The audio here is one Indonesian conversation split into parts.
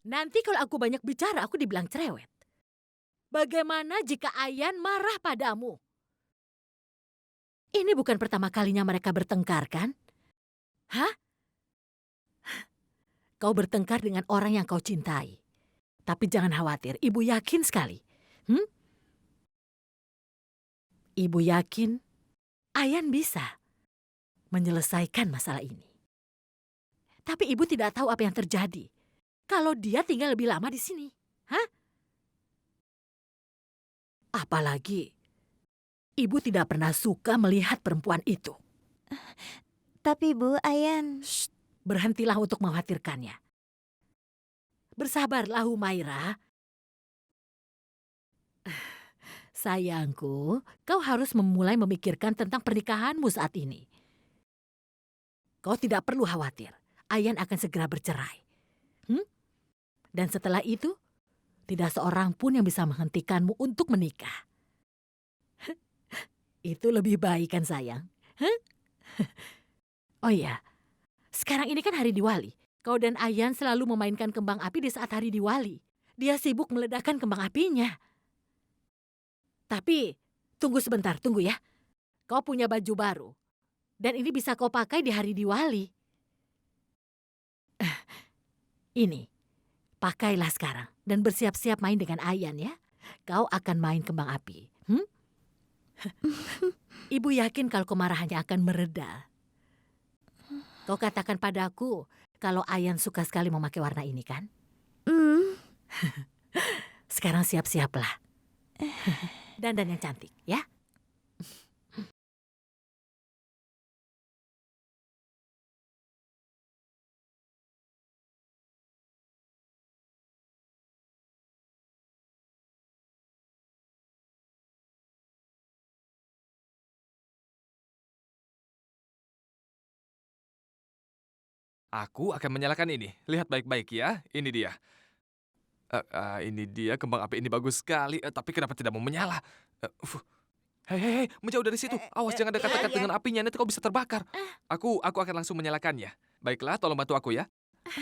Nanti kalau aku banyak bicara, aku dibilang cerewet. Bagaimana jika Ayan marah padamu? Ini bukan pertama kalinya mereka bertengkar, kan? Hah? Kau bertengkar dengan orang yang kau cintai. Tapi jangan khawatir, Ibu yakin sekali. Ibu yakin Ayan bisa menyelesaikan masalah ini. Tapi Ibu tidak tahu apa yang terjadi kalau dia tinggal lebih lama di sini. Hah? Apalagi, Ibu tidak pernah suka melihat perempuan itu. Tapi Bu, Ayan... Shh, berhentilah untuk mengkhawatirkannya. Bersabarlah, Humaira. Sayangku, kau harus memulai memikirkan tentang pernikahanmu saat ini. Kau tidak perlu khawatir. Ayan akan segera bercerai. Dan setelah itu, tidak seorang pun yang bisa menghentikanmu untuk menikah. Itu lebih baik kan, sayang? Oh iya, sekarang ini kan hari Diwali. Kau dan Ayan selalu memainkan kembang api di saat hari Diwali. Dia sibuk meledakkan kembang apinya. Tapi, tunggu sebentar, tunggu ya. Kau punya baju baru. Dan ini bisa kau pakai di hari Diwali. Ini, pakailah sekarang. Dan bersiap-siap main dengan Ayan ya. Kau akan main kembang api. Ibu yakin kalau kemarahannya akan mereda. Kau katakan padaku kalau Ayan suka sekali memakai warna ini, kan? Sekarang siap-siaplah. Dandan yang cantik, ya. Aku akan menyalakan ini. Lihat baik-baik ya. Ini dia. Ini dia, kembang api ini bagus sekali. Tapi kenapa tidak mau menyala? Hei, menjauh dari situ. Awas, jangan dekat-dekat dengan apinya. Nanti kau bisa terbakar. Aku akan langsung menyalakannya. Baiklah, tolong bantu aku ya.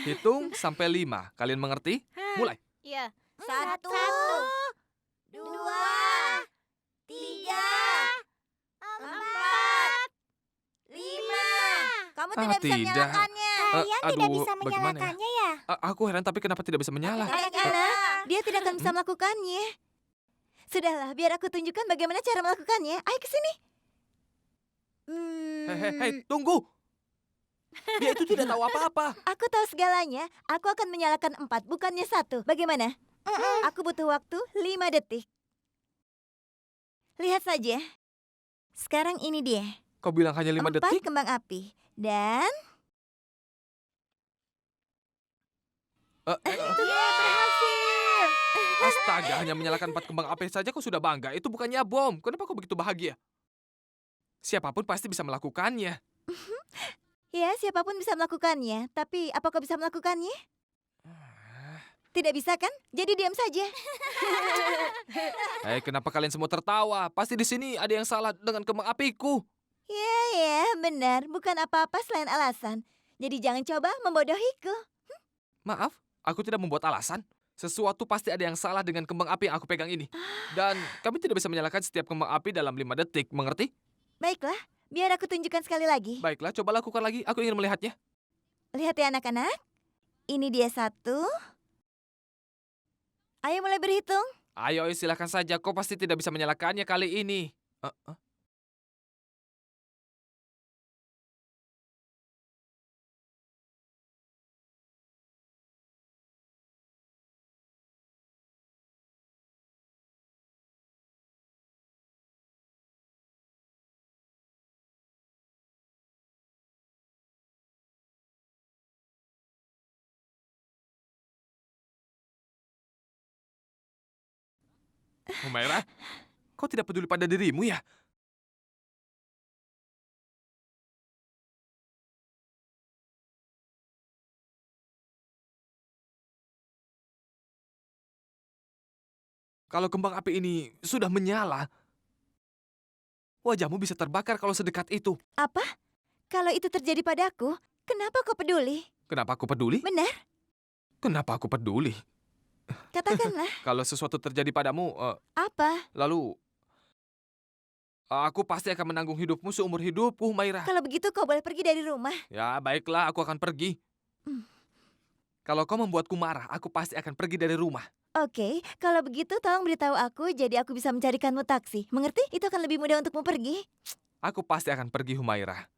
Hitung sampai 5. Kalian mengerti? Mulai. Iya. 1, 2, 3, 4, 5. Kamu tidak bisa Tidak. menyalakannya. Kalian tidak bisa bagaimana ya? menyalakannya ya? Aku heran, tapi kenapa tidak bisa menyala? Karena dia tidak akan bisa melakukannya. Sudahlah, biar aku tunjukkan bagaimana cara melakukannya. Ayo ke sini. Hei, tunggu. Dia itu tidak tahu apa-apa. Aku tahu segalanya. Aku akan menyalakan 4, bukannya 1. Bagaimana? Aku butuh waktu 5 detik. Lihat saja. Sekarang ini dia. Kau bilang hanya 5 4 detik? kembang api. Dan... berhasil. Astaga, hanya menyalakan 4 kembang api saja kau sudah bangga. Itu bukannya bom. Kenapa kau begitu bahagia? Siapapun pasti bisa melakukannya. Ya, siapapun bisa melakukannya. Tapi, apakah bisa melakukannya? Tidak bisa kan? Jadi diam saja. Hei, kenapa kalian semua tertawa? Pasti di sini ada yang salah dengan kembang apiku. Ya, benar. Bukan apa-apa selain alasan. Jadi jangan coba membodohiku. Maaf, aku tidak membuat alasan. Sesuatu pasti ada yang salah dengan kembang api yang aku pegang ini. Dan kami tidak bisa menyalakan setiap kembang api dalam 5 detik, mengerti? Baiklah, biar aku tunjukkan sekali lagi. Baiklah, coba lakukan lagi. Aku ingin melihatnya. Lihat ya anak-anak. Ini dia 1. Ayo mulai berhitung. Ayo, silakan saja. Kau pasti tidak bisa menyalakannya kali ini. Humaira, kau tidak peduli pada dirimu ya? Kalau kembang api ini sudah menyala, wajahmu bisa terbakar kalau sedekat itu. Apa? Kalau itu terjadi padaku, kenapa kau peduli? Kenapa aku peduli? Benar? Kenapa aku peduli? Katakanlah, Kalau sesuatu terjadi padamu, apa? lalu aku pasti akan menanggung hidupmu seumur hidupku, Humaira. Kalau begitu kau boleh pergi dari rumah. Ya, baiklah, aku akan pergi. Hmm. Kalau kau membuatku marah, aku pasti akan pergi dari rumah. Oke, kalau begitu tolong beritahu aku jadi aku bisa mencarikanmu taksi. Mengerti? Itu akan lebih mudah untukmu pergi. Aku pasti akan pergi, Humaira.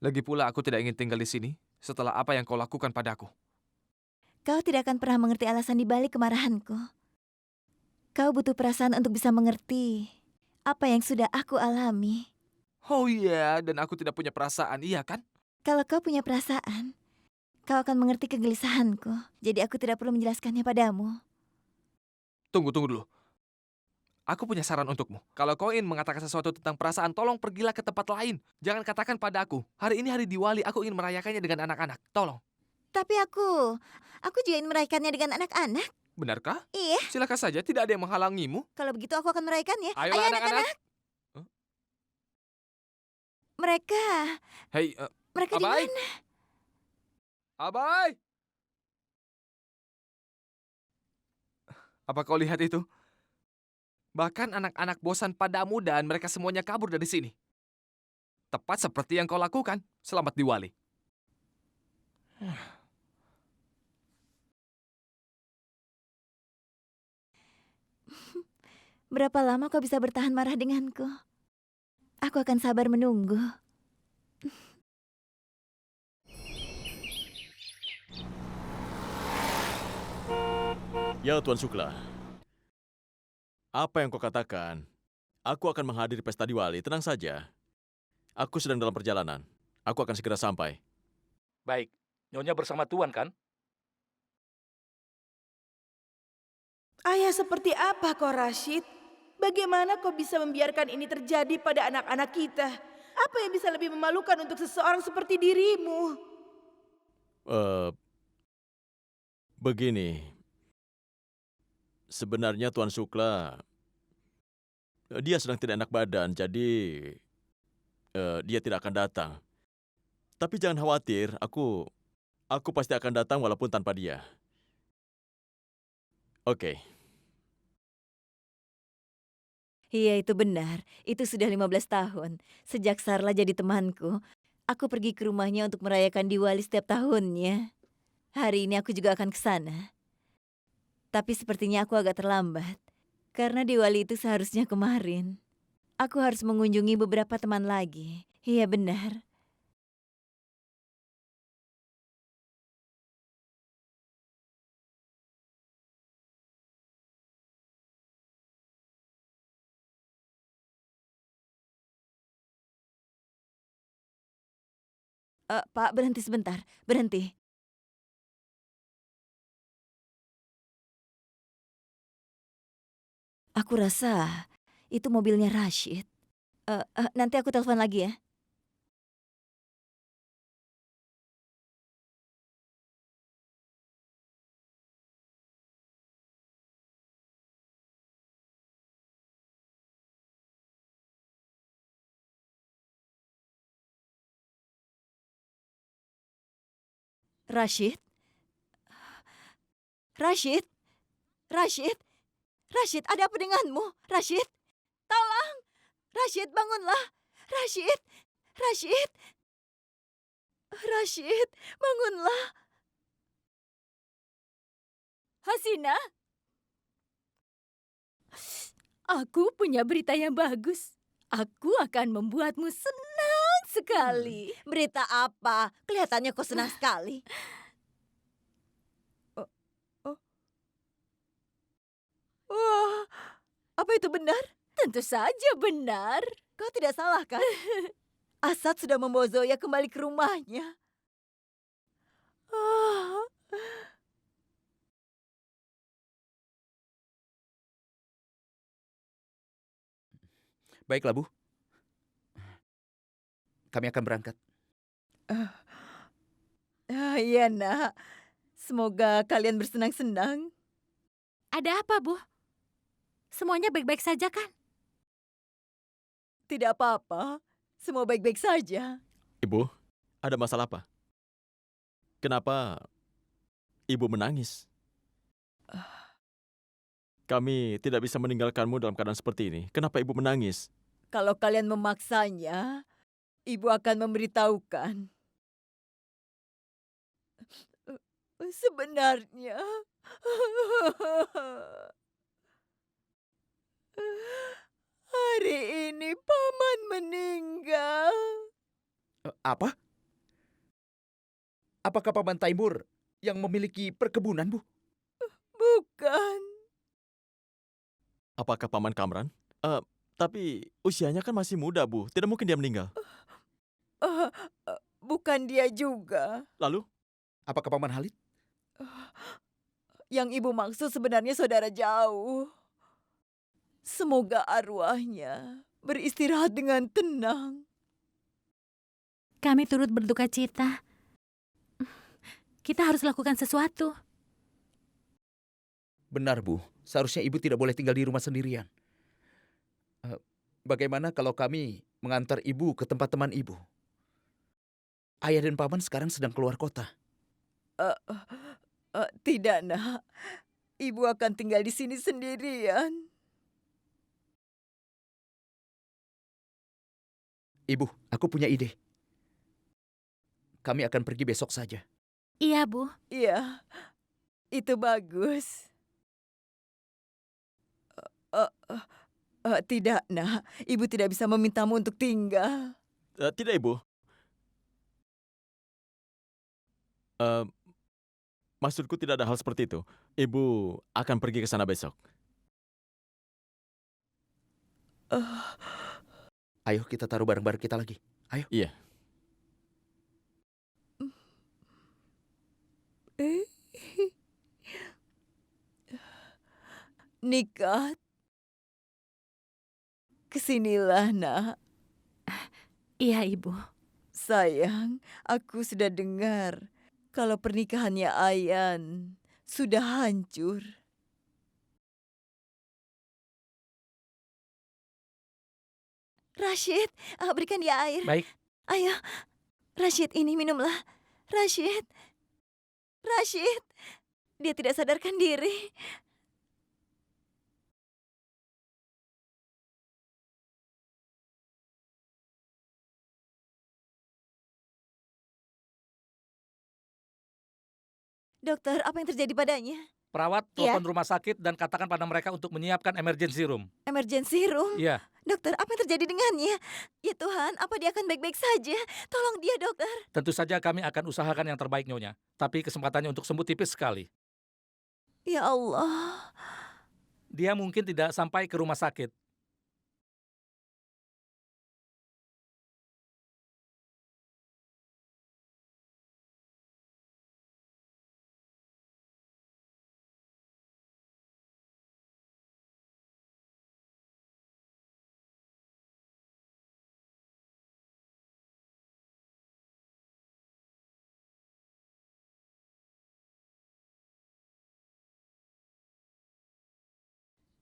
Lagi pula aku tidak ingin tinggal di sini setelah apa yang kau lakukan padaku. Kau tidak akan pernah mengerti alasan di balik kemarahanku. Kau butuh perasaan untuk bisa mengerti apa yang sudah aku alami. Oh iya, dan aku tidak punya perasaan, iya kan? Kalau kau punya perasaan, kau akan mengerti kegelisahanku. Jadi aku tidak perlu menjelaskannya padamu. Tunggu dulu. Aku punya saran untukmu. Kalau kau ingin mengatakan sesuatu tentang perasaan, tolong pergilah ke tempat lain. Jangan katakan padaku. Hari ini hari Diwali, aku ingin merayakannya dengan anak-anak. Tolong. Tapi aku juga ingin merayakannya dengan anak-anak. Benarkah? Iya, Silakan saja, tidak ada yang menghalangimu. kalau begitu aku akan merayakannya. Ayolah Ayo anak-anak. Mereka Hei, di Abai. mana? Abai! Apa kau lihat itu? Bahkan anak-anak bosan padamu dan mereka semuanya kabur dari sini. Tepat seperti yang kau lakukan. Selamat Diwali. Berapa lama kau bisa bertahan marah denganku? Aku akan sabar menunggu. Ya, Tuan Sukla. Apa yang kau katakan? Aku akan menghadiri pesta Diwali, tenang saja. Aku sedang dalam perjalanan. Aku akan segera sampai. Baik, Nyonya bersama Tuan kan? Ayah seperti apa kau Rashid? Bagaimana kau bisa membiarkan ini terjadi pada anak-anak kita? Apa yang bisa lebih memalukan untuk seseorang seperti dirimu? Begini. Sebenarnya Tuan Sukla, dia sedang tidak enak badan, jadi dia tidak akan datang. Tapi jangan khawatir, aku pasti akan datang walaupun tanpa dia. Oke. Iya, itu benar. Itu sudah 15 tahun. Sejak Sarla jadi temanku, aku pergi ke rumahnya untuk merayakan Diwali setiap tahunnya. Hari ini aku juga akan ke sana. Tapi sepertinya aku agak terlambat. Karena Diwali itu seharusnya kemarin. Aku harus mengunjungi beberapa teman lagi. Iya, benar. Pak, berhenti sebentar. Berhenti. Aku rasa itu mobilnya Rashid. Nanti aku telepon lagi ya. Rashid? Rashid? Rashid? Rashid, ada apa denganmu? Rashid? Tolong! Rashid, bangunlah! Rashid! Rashid! Rashid, bangunlah! Hasina, aku punya berita yang bagus. Aku akan membuatmu senang sekali. Berita apa? Kelihatannya kau senang sekali. Wah, apa itu benar? Tentu saja benar. Kau tidak salah kan? Asad sudah membawa Zoya kembali ke rumahnya. Ah. Baiklah, Bu. Kami akan berangkat. Iya, nak. Semoga kalian bersenang-senang. Ada apa, Bu? Semuanya baik-baik saja kan? Tidak apa-apa. Semua baik-baik saja. Ibu, ada masalah apa? ibu menangis. Kami tidak bisa meninggalkanmu dalam keadaan seperti ini. Kenapa ibu menangis? Kalau kalian memaksanya, ibu akan memberitahukan. Sebenarnya, hari ini paman meninggal. Apa? Apakah Paman Taimur yang memiliki perkebunan, Bu? Bukan. Apakah Paman Kamran? Tapi usianya kan masih muda, Bu. Tidak mungkin dia meninggal. Bukan dia juga. Lalu? Apakah Paman Halid? Yang ibu maksud sebenarnya saudara jauh. Semoga arwahnya beristirahat dengan tenang. Kami turut berduka cita. Kita harus lakukan sesuatu. Benar, Bu. Seharusnya Ibu tidak boleh tinggal di rumah sendirian. Bagaimana kalau kami mengantar Ibu ke tempat teman Ibu? Ayah dan Paman sekarang sedang keluar kota. Tidak, Nak. Ibu akan tinggal di sini sendirian. Ibu, aku punya ide. Kami akan pergi besok saja. Iya, Bu. Iya, itu bagus. Tidak, Nak. Ibu tidak bisa memintamu untuk tinggal. Tidak, Ibu. Maksudku tidak ada hal seperti itu. Ibu akan pergi ke sana besok. Ayo kita taruh barang-barang kita lagi. Ayo. Iya. Nikat. Kesinilah, Nak. Iya, Ibu. Sayang, aku sudah dengar kalau pernikahannya Ayan sudah hancur. Rashid, berikan dia air. Baik. Ayo, Rashid, ini minumlah. Rashid, Rashid, dia tidak sadarkan diri. Dokter, apa yang terjadi padanya? Perawat, Iya. telepon rumah sakit dan katakan pada mereka untuk menyiapkan emergency room. Emergency room? Iya. Dokter, apa yang terjadi dengannya? Ya Tuhan, apa dia akan baik-baik saja? Tolong dia, dokter. Tentu saja kami akan usahakan yang terbaik, Nyonya. Tapi kesempatannya untuk sembuh tipis sekali. Ya Allah. Dia mungkin tidak sampai ke rumah sakit.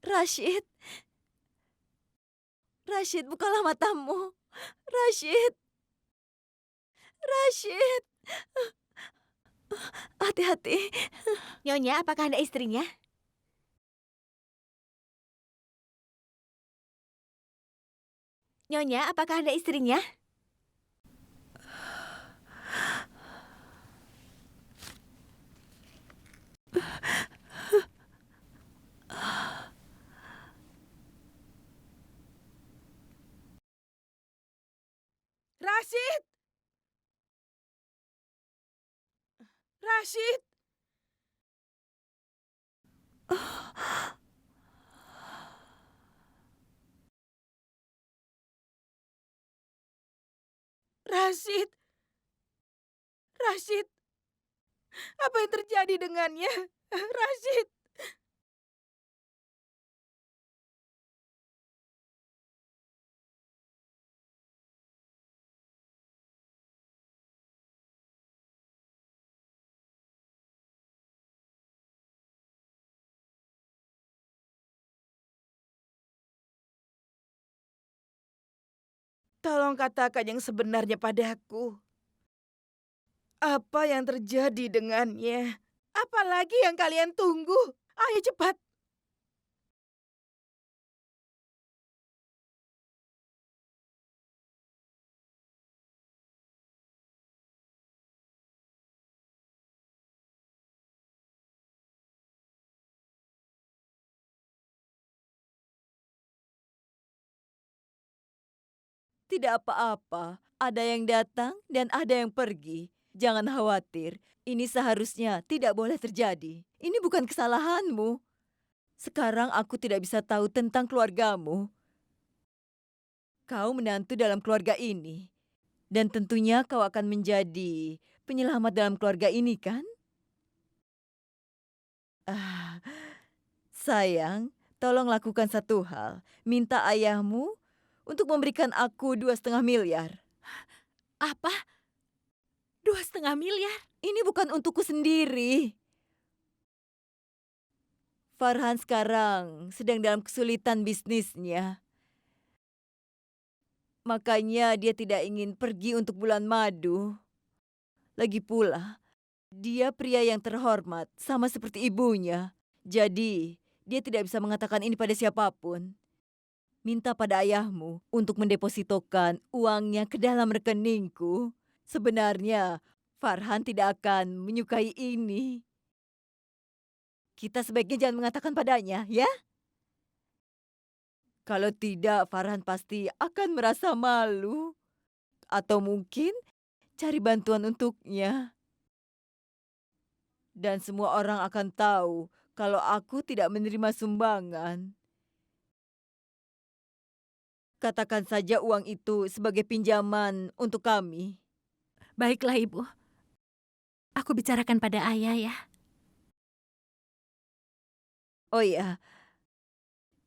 Rashid. Rashid, bukalah matamu. Rashid. Rashid. Hati-hati. Nyonya, apakah Anda istrinya? Nyonya, apakah Anda istrinya? Rashid! Rashid! Rashid! Rashid! Apa yang terjadi dengannya? Rashid! Tolong katakan yang sebenarnya padaku. Apa yang terjadi dengannya? Apalagi yang kalian tunggu? Ayo cepat. Tidak apa-apa, ada yang datang dan ada yang pergi. Jangan khawatir, ini seharusnya tidak boleh terjadi. Ini bukan kesalahanmu. Sekarang aku tidak bisa tahu tentang keluargamu. Kau menantu dalam keluarga ini. Dan tentunya kau akan menjadi penyelamat dalam keluarga ini, kan? Ah, sayang, tolong lakukan satu hal. Minta ayahmu untuk memberikan aku 2,5 miliar. Apa? 2,5 miliar? Ini bukan untukku sendiri. Farhan sekarang sedang dalam kesulitan bisnisnya. Makanya dia tidak ingin pergi untuk bulan madu. Lagi pula, dia pria yang terhormat sama seperti ibunya. Jadi, dia tidak bisa mengatakan ini pada siapapun. Minta pada ayahmu untuk mendepositokan uangnya ke dalam rekeningku. Sebenarnya, Farhan tidak akan menyukai ini. Kita sebaiknya jangan mengatakan padanya, ya? Kalau tidak, Farhan pasti akan merasa malu. Atau mungkin cari bantuan untuknya. Dan semua orang akan tahu kalau aku tidak menerima sumbangan. Katakan saja uang itu sebagai pinjaman untuk kami. Baiklah, Ibu. Aku bicarakan pada ayah ya. Oh iya,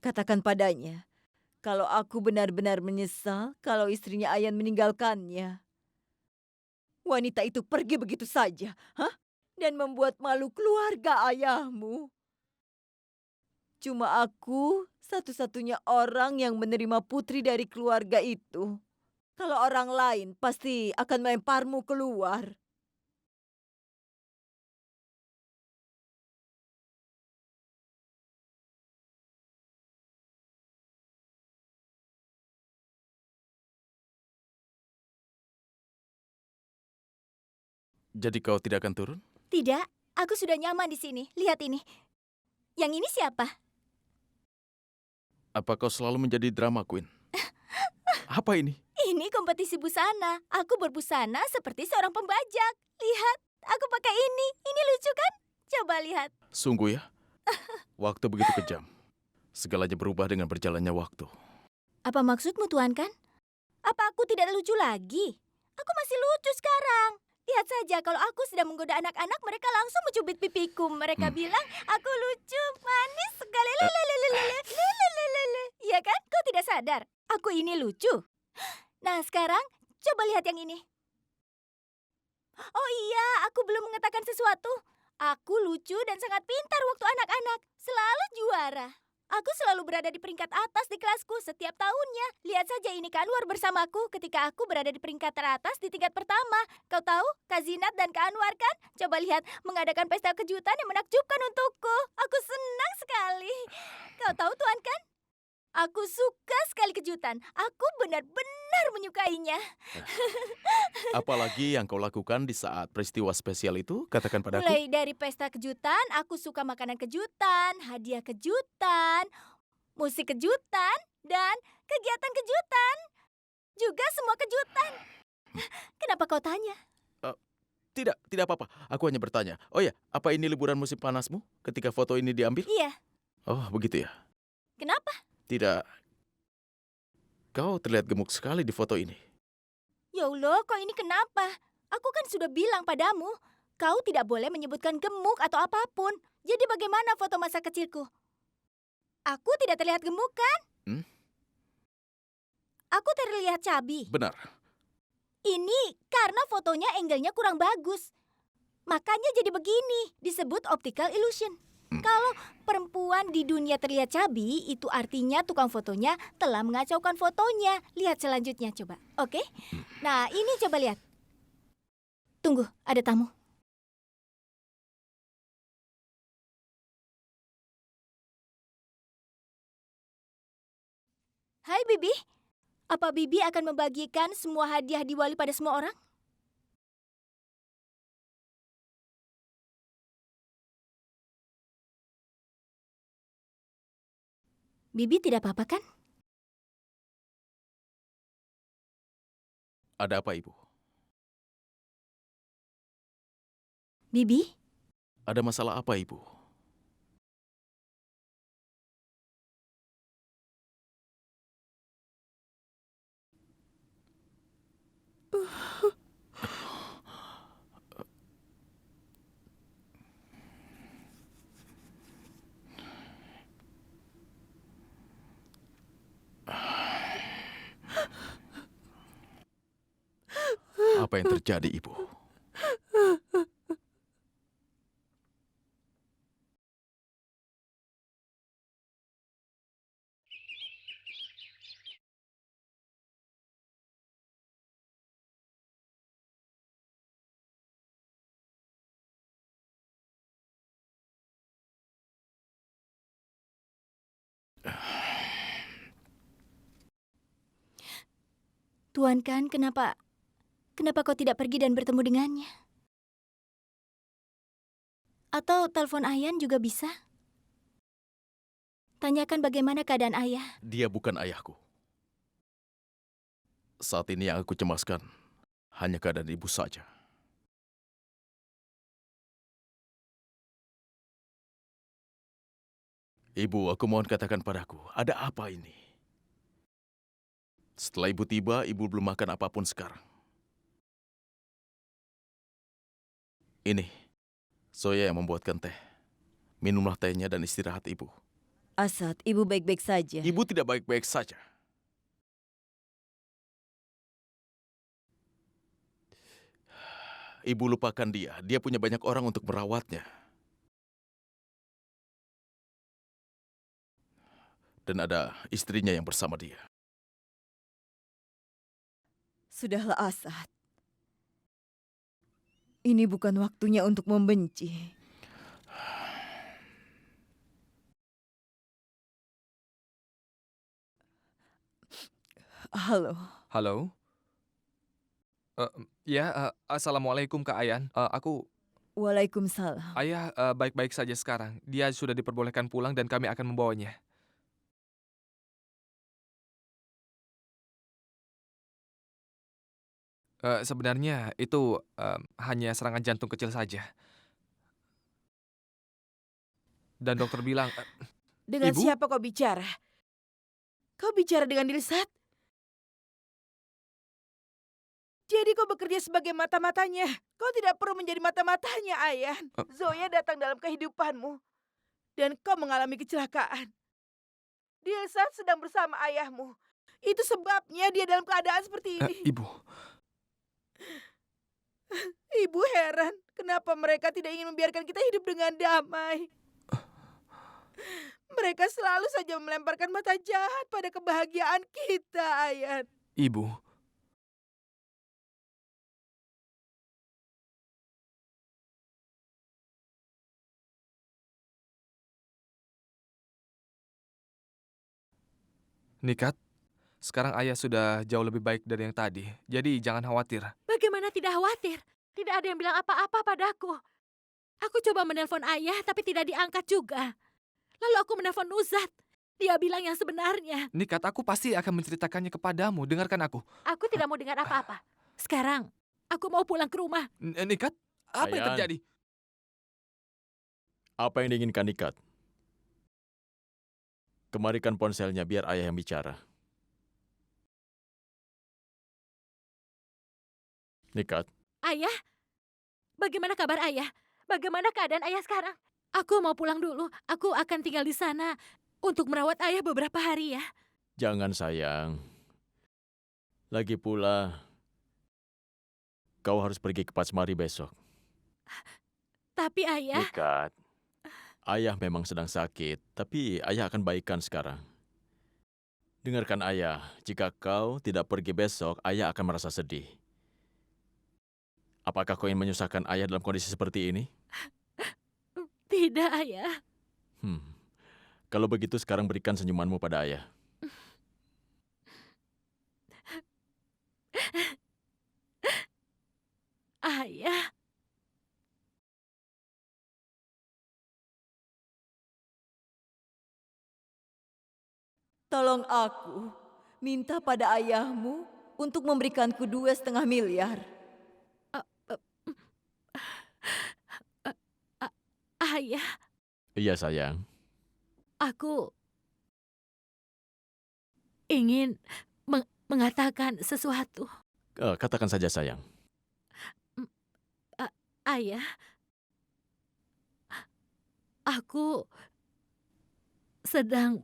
katakan padanya, kalau aku benar-benar menyesal kalau istrinya Ayan meninggalkannya. Wanita itu pergi begitu saja, hah? Dan membuat malu keluarga ayahmu. Cuma aku satu-satunya orang yang menerima putri dari keluarga itu. Kalau orang lain pasti akan melemparmu keluar. Jadi kau tidak akan turun? Tidak, aku sudah nyaman di sini. Lihat ini. Yang ini siapa? Apa kau selalu menjadi drama queen? Apa ini? Ini kompetisi busana. Aku berbusana seperti seorang pembajak. Lihat, aku pakai ini. Ini lucu kan? Coba lihat. Sungguh ya? Waktu begitu kejam. Segalanya berubah dengan berjalannya waktu. Apa maksudmu, Tuan kan? Apa aku tidak lucu lagi? Aku masih lucu sekarang. Lihat saja, kalau aku sedang menggoda anak-anak, mereka langsung mencubit pipiku. Mereka bilang, aku lucu, manis sekali. Lelelelelelelelelelele. Iya kan? Kau tidak sadar? Aku ini lucu. Nah, sekarang coba lihat yang ini. Oh iya, aku belum mengatakan sesuatu. Aku lucu dan sangat pintar waktu anak-anak. Selalu juara. Aku selalu berada di peringkat atas di kelasku setiap tahunnya. Lihat saja ini Kak Anwar bersamaku ketika aku berada di peringkat teratas di tingkat pertama. Kau tahu, Kak Zinat dan Kak Anwar kan? Coba lihat, mengadakan pesta kejutan yang menakjubkan untukku. Aku senang sekali. Kau tahu Tuan kan? Aku suka sekali kejutan. Aku benar-benar menyukainya. Apalagi yang kau lakukan di saat peristiwa spesial itu, katakan padaku. Mulai dari pesta kejutan, aku suka makanan kejutan, hadiah kejutan, musik kejutan, dan kegiatan kejutan. Juga semua kejutan. Kenapa kau tanya? Tidak apa-apa. Aku hanya bertanya. Oh ya, apa ini liburan musim panasmu ketika foto ini diambil? Iya, Oh, begitu ya. kenapa? Tidak. Kau terlihat gemuk sekali di foto ini. Ya Allah, kau ini kenapa? Aku kan sudah bilang padamu, kau tidak boleh menyebutkan gemuk atau apapun. Jadi bagaimana foto masa kecilku? Aku tidak terlihat gemuk kan? Aku terlihat cabi. Benar. Ini karena fotonya angle-nya kurang bagus. Makanya jadi begini, disebut optical illusion. Kalau perempuan di dunia terlihat cabi, itu artinya tukang fotonya telah mengacaukan fotonya. Lihat selanjutnya coba, oke? Nah, ini coba lihat. Tunggu, ada tamu. Hai Bibi, apa Bibi akan membagikan semua hadiah Diwali pada semua orang? Bibi tidak apa-apa kan? Ada apa, Ibu? Bibi, Ada masalah apa, Ibu? Apa yang terjadi, Ibu? Tuan Kan, kenapa kau tidak pergi dan bertemu dengannya? Atau telepon Ayan juga bisa? Tanyakan bagaimana keadaan ayah. Dia bukan ayahku. Saat ini yang aku cemaskan hanya keadaan Ibu saja. Ibu, aku mohon katakan padaku, ada apa ini? Setelah Ibu tiba, Ibu belum makan apapun sekarang. Ini, Zoya yang membuatkan teh. Minumlah tehnya dan istirahat, Ibu. Asad, ibu baik-baik saja. Ibu tidak baik-baik saja. Ibu lupakan dia. Dia punya banyak orang untuk merawatnya. Dan ada istrinya yang bersama dia. Sudahlah, Asad. Ini bukan waktunya untuk membenci. Halo. Halo? Assalamualaikum Kak Ayan. Waalaikumsalam. Ayah baik-baik saja sekarang. Dia sudah diperbolehkan pulang dan kami akan membawanya. Sebenarnya itu hanya serangan jantung kecil saja. Dan dokter bilang, Dengan Ibu? siapa kau bicara? Kau bicara dengan Dilsat? Jadi kau bekerja sebagai mata-matanya. Kau tidak perlu menjadi mata-matanya, Ayan. Zoya datang dalam kehidupanmu. Dan kau mengalami kecelakaan. Dilsat sedang bersama ayahmu. Itu sebabnya dia dalam keadaan seperti ini. Ibu, Ibu heran, kenapa mereka tidak ingin membiarkan kita hidup dengan damai. Mereka selalu saja melemparkan mata jahat pada kebahagiaan kita, Ayan. Ibu. Nikat, sekarang ayah sudah jauh lebih baik dari yang tadi. Jadi jangan khawatir. Bagaimana tidak khawatir? Tidak ada yang bilang apa-apa padaku. Aku coba menelpon ayah tapi tidak diangkat juga. Lalu aku menelpon Nuzat. Dia bilang yang sebenarnya. Nikat, aku pasti akan menceritakannya kepadamu. Dengarkan aku. Aku tidak mau dengar apa-apa. Sekarang, aku mau pulang ke rumah. Nikat, apa yang Ayan. terjadi? Apa yang diinginkan Nikat? Kemarikan ponselnya biar ayah yang bicara. Nikat, Ayah? Bagaimana kabar ayah? Bagaimana keadaan ayah sekarang? Aku mau pulang dulu. Aku akan tinggal di sana untuk merawat ayah beberapa hari ya. jangan sayang. Lagi pula, kau harus pergi ke Patsmari besok. Tapi ayah, Nikat, ayah memang sedang sakit, tapi ayah akan baikkan sekarang. Dengarkan ayah, jika kau tidak pergi besok, ayah akan merasa sedih. Apakah kau ingin menyusahkan ayah dalam kondisi seperti ini? tidak ayah. Kalau begitu sekarang berikan senyumanmu pada ayah. Tolong aku minta pada ayahmu untuk memberikanku 2,5 miliar. Ayah, Iya, sayang. aku ingin mengatakan sesuatu. Katakan saja, sayang. Ayah, aku sedang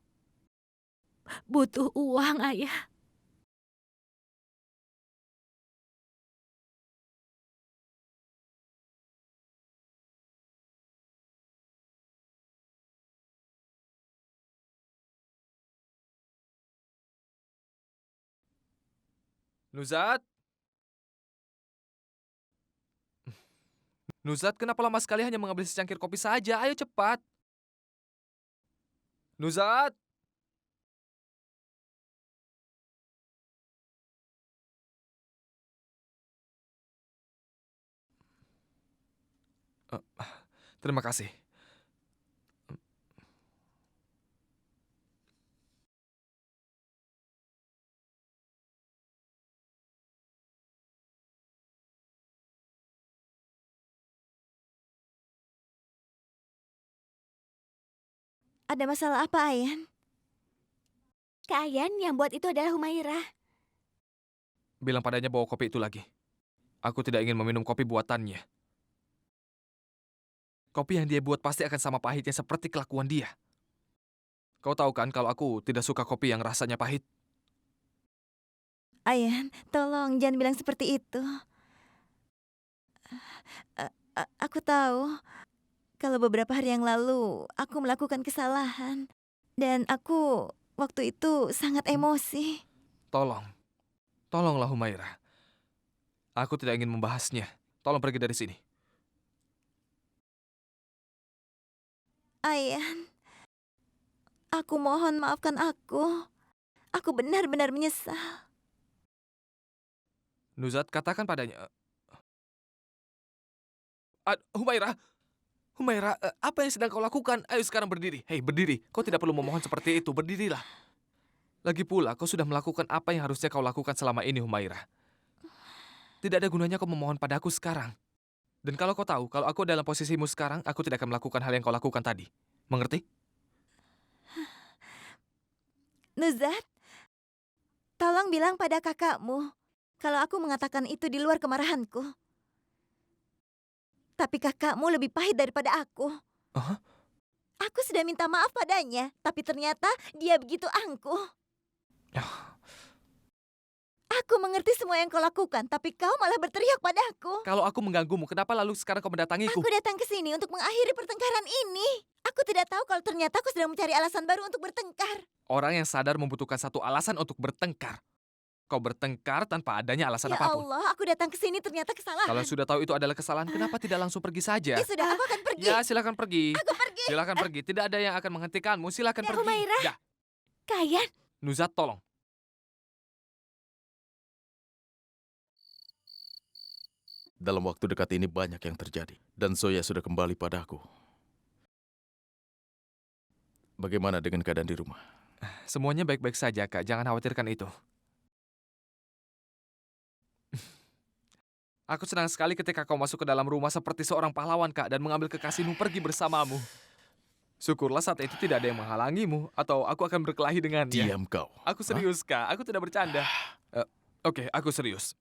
butuh uang, Ayah. Nuzat? Nuzat, kenapa lama sekali hanya mengambil secangkir kopi saja? Ayo cepat. Nuzat? Eh, Terima kasih. Ada masalah apa, Ayan? Kak Ayan, yang buat itu adalah Humairah. Bilang padanya bawa kopi itu lagi. Aku tidak ingin meminum kopi buatannya. Kopi yang dia buat pasti akan sama pahitnya seperti kelakuan dia. Kau tahu kan kalau aku tidak suka kopi yang rasanya pahit? Ayan, tolong jangan bilang seperti itu. Aku tahu kalau beberapa hari yang lalu aku melakukan kesalahan. Dan aku waktu itu sangat emosi. Tolonglah Humairah. Aku tidak ingin membahasnya. Tolong pergi dari sini. Ayan, aku mohon maafkan aku. Aku benar-benar menyesal. Nuzat, katakan padanya. Humairah, apa yang sedang kau lakukan? Ayo sekarang berdiri. Hei, berdiri. Kau tidak perlu memohon seperti itu. Berdirilah. Lagi pula, kau sudah melakukan apa yang harusnya kau lakukan selama ini, Humairah. Tidak ada gunanya kau memohon padaku sekarang. Dan kalau kau tahu, kalau aku dalam posisimu sekarang, aku tidak akan melakukan hal yang kau lakukan tadi. Mengerti? Nuzat, tolong bilang pada kakakmu kalau aku mengatakan itu di luar kemarahanku. Tapi kakakmu lebih pahit daripada aku. Hah? Aku sudah minta maaf padanya, tapi ternyata dia begitu angkuh. Aku mengerti semua yang kau lakukan, tapi kau malah berteriak padaku. Kalau aku mengganggumu, kenapa lalu sekarang kau mendatangiku? Aku datang ke sini untuk mengakhiri pertengkaran ini. Aku tidak tahu kalau ternyata aku sedang mencari alasan baru untuk bertengkar. Orang yang sadar membutuhkan satu alasan untuk bertengkar. Kau bertengkar tanpa adanya alasan Ya apapun. Allah, aku datang ke sini ternyata kesalahan. Kalau sudah tahu itu adalah kesalahan, kenapa tidak langsung pergi saja? Ya sudah, aku akan pergi. Ya, silakan pergi. Aku pergi. Silakan pergi. Tidak ada yang akan menghentikanmu. Silakan Ya, pergi. Humairah. Ya, Kak Ayan, Nuzat, tolong. Dalam waktu dekat ini banyak yang terjadi. Dan Zoya sudah kembali padaku. Bagaimana dengan keadaan di rumah? Semuanya baik-baik saja, Kak. Jangan khawatirkan itu. Aku senang sekali ketika kau masuk ke dalam rumah seperti seorang pahlawan, Kak, dan mengambil kekasihmu pergi bersamamu. Syukurlah saat itu tidak ada yang menghalangimu, atau aku akan berkelahi dengannya. Diam kau. Aku serius, Kak. Aku tidak bercanda. Oke, aku serius.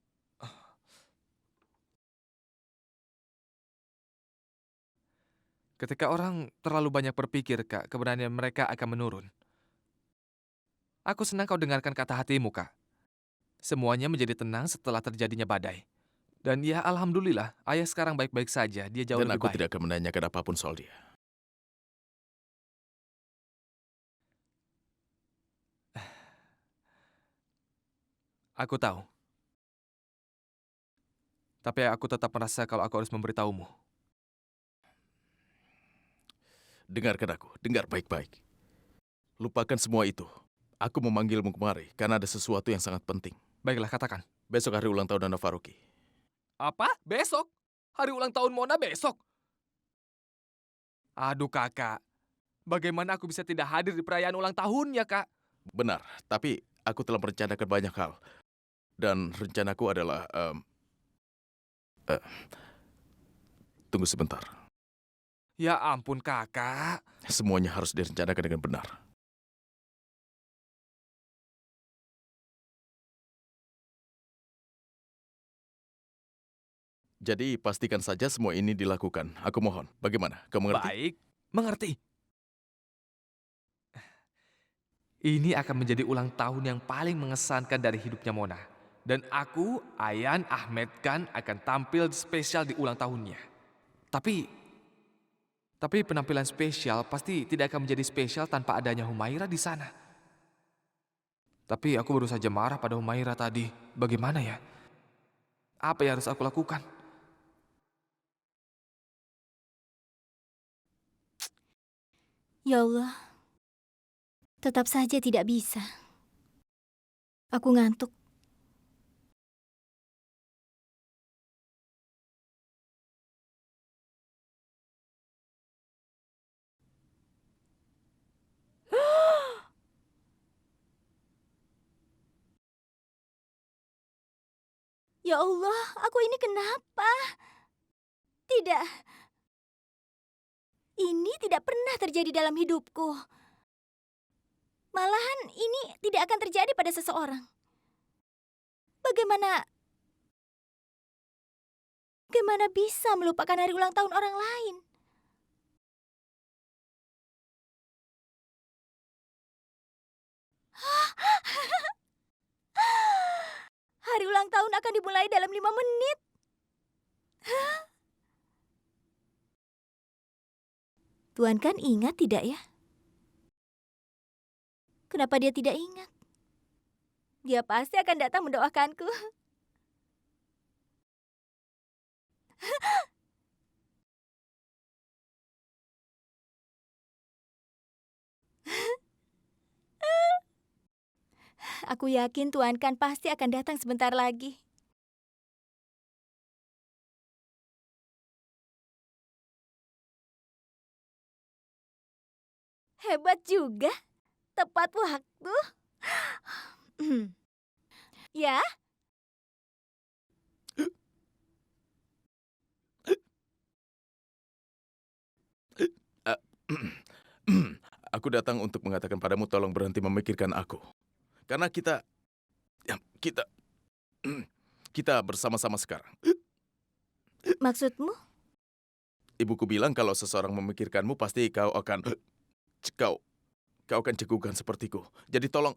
Ketika orang terlalu banyak berpikir, Kak, keberanian mereka akan menurun. Aku senang kau dengarkan kata hatimu, Kak. Semuanya menjadi tenang setelah terjadinya badai. Dan ya, alhamdulillah, ayah sekarang baik-baik saja. Dia jauh Dan lebih aku baik. tidak akan menanyakan apapun soal dia. Aku tahu. Tapi aku tetap merasa kalau aku harus memberitahumu. Dengarkan aku, dengar baik-baik. Lupakan semua itu. Aku memanggilmu kemari karena ada sesuatu yang sangat penting. Baiklah, katakan. Besok hari ulang tahun Nana Faruqi. Apa? Besok? Hari ulang tahun Mona besok? Aduh, Kakak. Bagaimana aku bisa tidak hadir di perayaan ulang tahunnya, Kak? Benar, tapi aku telah merencanakan banyak hal. Dan rencanaku adalah... eh, tunggu sebentar. Ya ampun kakak. Semuanya harus direncanakan dengan benar. Jadi pastikan saja semua ini dilakukan. Aku mohon. Bagaimana? Kamu mengerti? Baik, mengerti. Ini akan menjadi ulang tahun yang paling mengesankan dari hidupnya Mona. Dan aku, Ayan Ahmed Khan, akan tampil spesial di ulang tahunnya. Tapi penampilan spesial pasti tidak akan menjadi spesial tanpa adanya Humaira di sana. Tapi aku baru saja marah pada Humaira tadi. Bagaimana ya? Apa yang harus aku lakukan? Ya Allah, tetap saja tidak bisa. Aku ngantuk. Ya Allah, aku ini kenapa? Tidak, ini tidak pernah terjadi dalam hidupku. Malahan ini tidak akan terjadi pada seseorang. Bagaimana bisa melupakan hari ulang tahun orang lain? Hari ulang tahun akan dimulai dalam 5 menit. Tuan kan ingat tidak ya? Kenapa dia tidak ingat? Dia pasti akan datang mendoakanku. Aku yakin Tuan kan pasti akan datang sebentar lagi. Hebat juga. Tepat waktu. Ya, Aku datang untuk mengatakan padamu tolong berhenti memikirkan aku. Karena kita kita bersama-sama sekarang. maksudmu? Ibuku bilang kalau seseorang memikirkanmu pasti kau akan cegukan sepertiku. Jadi tolong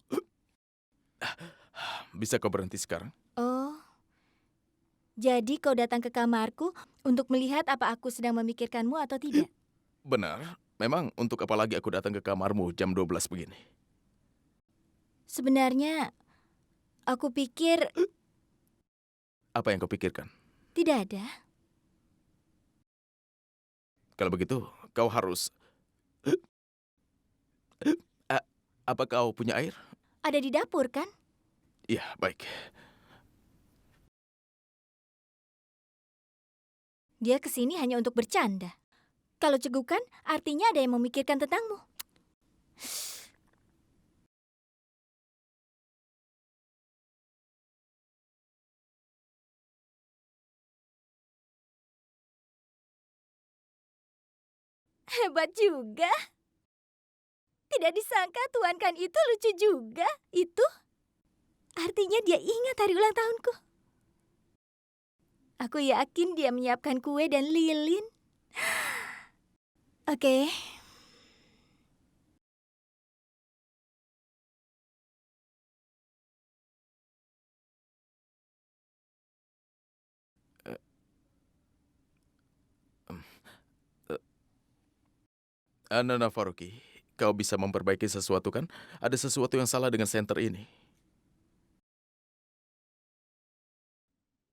bisa kau berhenti sekarang? Oh, jadi kau datang ke kamarku untuk melihat apa aku sedang memikirkanmu atau tidak? Benar. Memang untuk apa lagi aku datang ke kamarmu jam 12 begini? Sebenarnya, aku pikir Apa yang kau pikirkan? tidak ada. Kalau begitu, kau harus... Apa kau punya air? Ada di dapur kan? Iya, baik. Dia kesini hanya untuk bercanda. Kalau cegukan, artinya ada yang memikirkan tentangmu. Hebat juga. Tidak disangka Tuan Kan itu lucu juga. Itu artinya dia ingat hari ulang tahunku. Aku yakin dia menyiapkan kue dan lilin. Oke. Nona Faruqi, kau bisa memperbaiki sesuatu kan? Ada sesuatu yang salah dengan senter ini.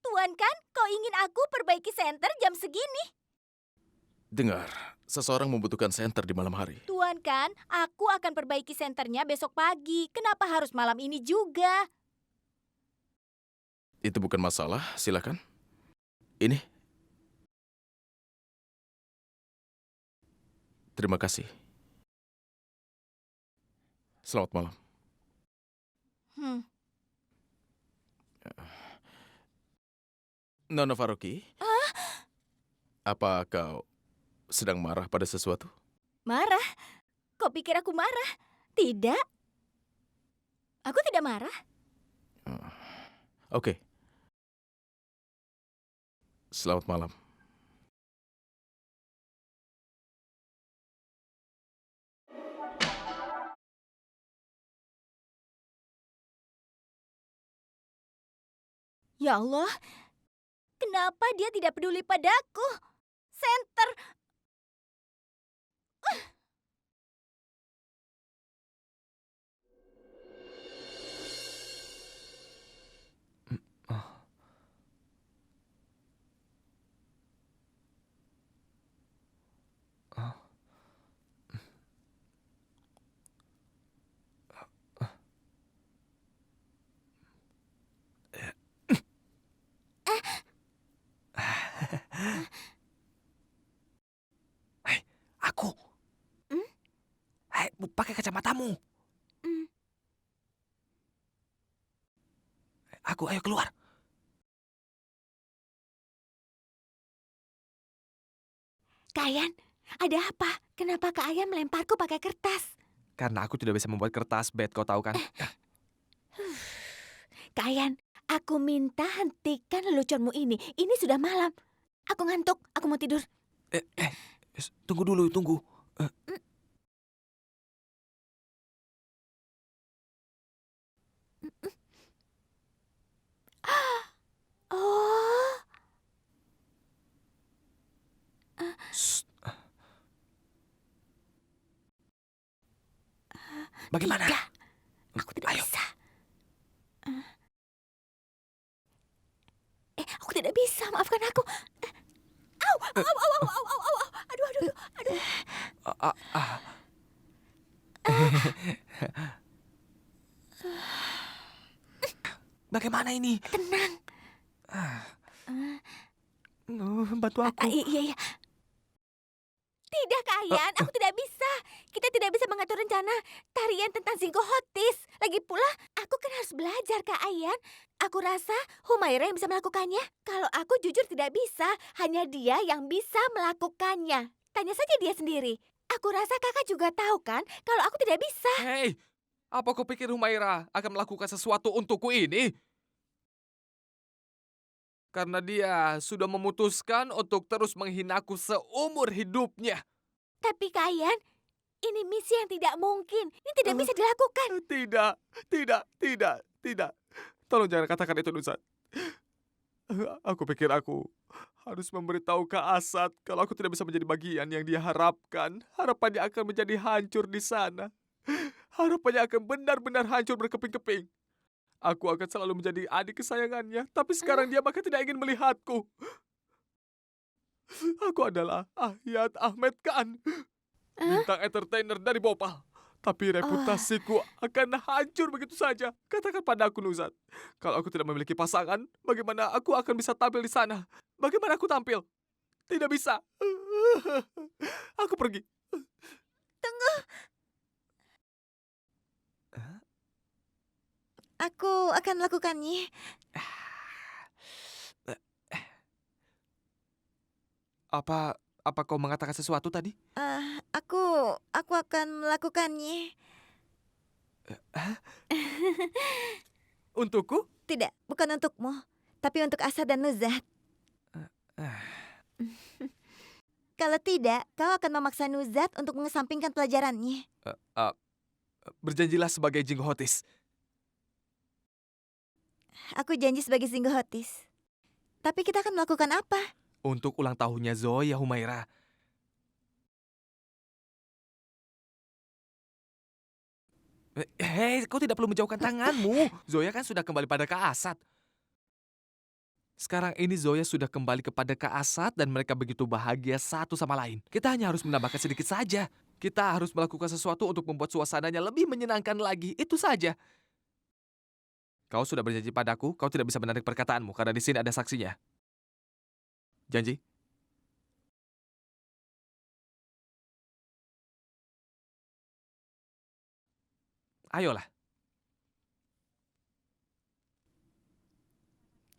Tuan Kan, kau ingin aku perbaiki senter jam segini? Dengar, seseorang membutuhkan senter di malam hari. Tuan Kan, aku akan perbaiki senternya besok pagi. Kenapa harus malam ini juga? Itu bukan masalah, silakan. Ini. Terima kasih. Selamat malam. Nona Faruqi, apa kau sedang marah pada sesuatu? Marah? Kau pikir aku marah? Tidak. Aku tidak marah. Oke. Selamat malam. Ya Allah, kenapa dia tidak peduli padaku? Center. Hei, aku. Hei, pakai kacamatamu. Aku, ayo keluar. Kak Ayan, ada apa? Kenapa Kak Ayan melemparku pakai kertas? Karena aku tidak bisa membuat kertas bed, kau tahu kan? Kak Ayan, aku minta hentikan leluconmu ini. Ini sudah malam. Aku ngantuk, aku mau tidur. Tunggu dulu, tunggu. Oh, Shh. Bagaimana? tidak. Aku tidak Ayo. bisa. Aku tidak bisa, maafkan aku. Au, au, au, au, au, au, au. Aduh, aduh, aduh. Ah, ah. Bagaimana ini? Tenang. Bantu aku. Iya, iya. Tidak, Kak Ayan, aku tidak bisa. Kita tidak bisa mengatur rencana tarian tentang Zinggohotis. Lagi pula, aku kan harus belajar, Kak Ayan. Aku rasa Humaira yang bisa melakukannya. Kalau aku jujur tidak bisa, hanya dia yang bisa melakukannya. Tanya saja dia sendiri. Aku rasa kakak juga tahu kan kalau aku tidak bisa. Hei, apa kau pikir Humaira akan melakukan sesuatu untukku ini? Karena dia sudah memutuskan untuk terus menghinaku seumur hidupnya. Tapi Kak Ayan, ini misi yang tidak mungkin. Ini tidak bisa dilakukan. Tidak. Tolong jangan katakan itu, Nuzat. Aku pikir aku harus memberitahu Kak Asad kalau aku tidak bisa menjadi bagian yang dia harapkan. Harapannya akan menjadi hancur di sana. Harapannya akan benar-benar hancur berkeping-keping. Aku akan selalu menjadi adik kesayangannya, tapi sekarang dia bahkan tidak ingin melihatku. Aku adalah Ahyat Ahmed Khan, bintang entertainer dari Bhopal. Tapi reputasiku akan hancur begitu saja. Katakan pada aku, Nuzat. Kalau aku tidak memiliki pasangan, bagaimana aku akan bisa tampil di sana? Bagaimana aku tampil? Tidak bisa. Aku pergi. Aku akan melakukannya. Apa kau mengatakan sesuatu tadi? Aku akan melakukannya. Untukku? Tidak, bukan untukmu, tapi untuk Asa dan Nuzat. Kalau tidak, kau akan memaksa Nuzat untuk mengesampingkan pelajarannya. Berjanjilah sebagai Jinggohotis. Aku janji sebagai Zinggohotis. Tapi kita akan melakukan apa? Untuk ulang tahunnya Zoya, Humaira. Hei, kau tidak perlu menjauhkan tanganmu. Zoya kan sudah kembali pada Kak Asad. Sekarang ini Zoya sudah kembali kepada Kak Asad dan mereka begitu bahagia satu sama lain. Kita hanya harus menambahkan sedikit saja. Kita harus melakukan sesuatu untuk membuat suasananya lebih menyenangkan lagi. Itu saja. Kau sudah berjanji padaku, kau tidak bisa menarik perkataanmu karena di sini ada saksinya. Janji? Ayolah.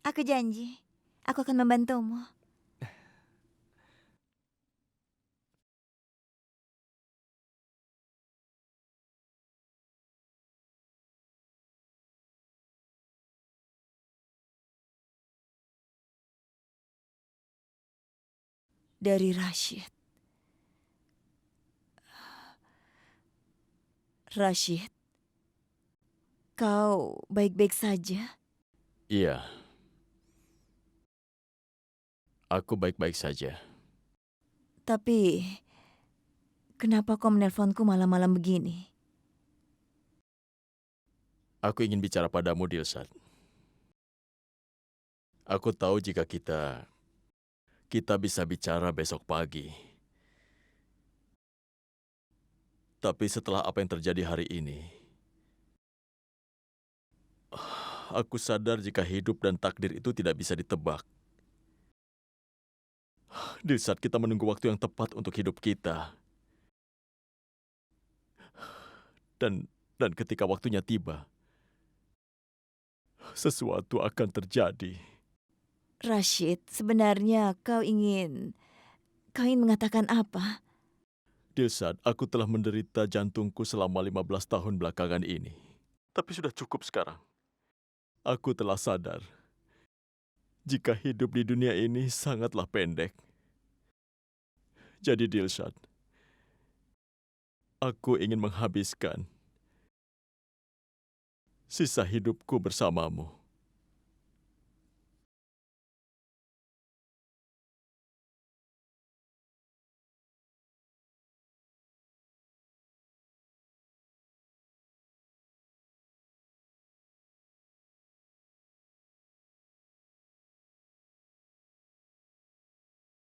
Aku janji, aku akan membantumu. Dari Rashid. Rashid, kau baik-baik saja? Iya. Aku baik-baik saja. Tapi, kenapa kau menelponku malam-malam begini? Aku ingin bicara padamu, Dilsat. Aku tahu jika kita bisa bicara besok pagi. Tapi setelah apa yang terjadi hari ini, aku sadar jika hidup dan takdir itu tidak bisa ditebak. Di saat kita menunggu waktu yang tepat untuk hidup kita. Dan ketika waktunya tiba, sesuatu akan terjadi. Rashid, sebenarnya kau ingin mengatakan apa? Dilsat, aku telah menderita jantungku selama 15 tahun belakangan ini. Tapi sudah cukup sekarang. Aku telah sadar jika hidup di dunia ini sangatlah pendek. Jadi Dilsat, aku ingin menghabiskan sisa hidupku bersamamu.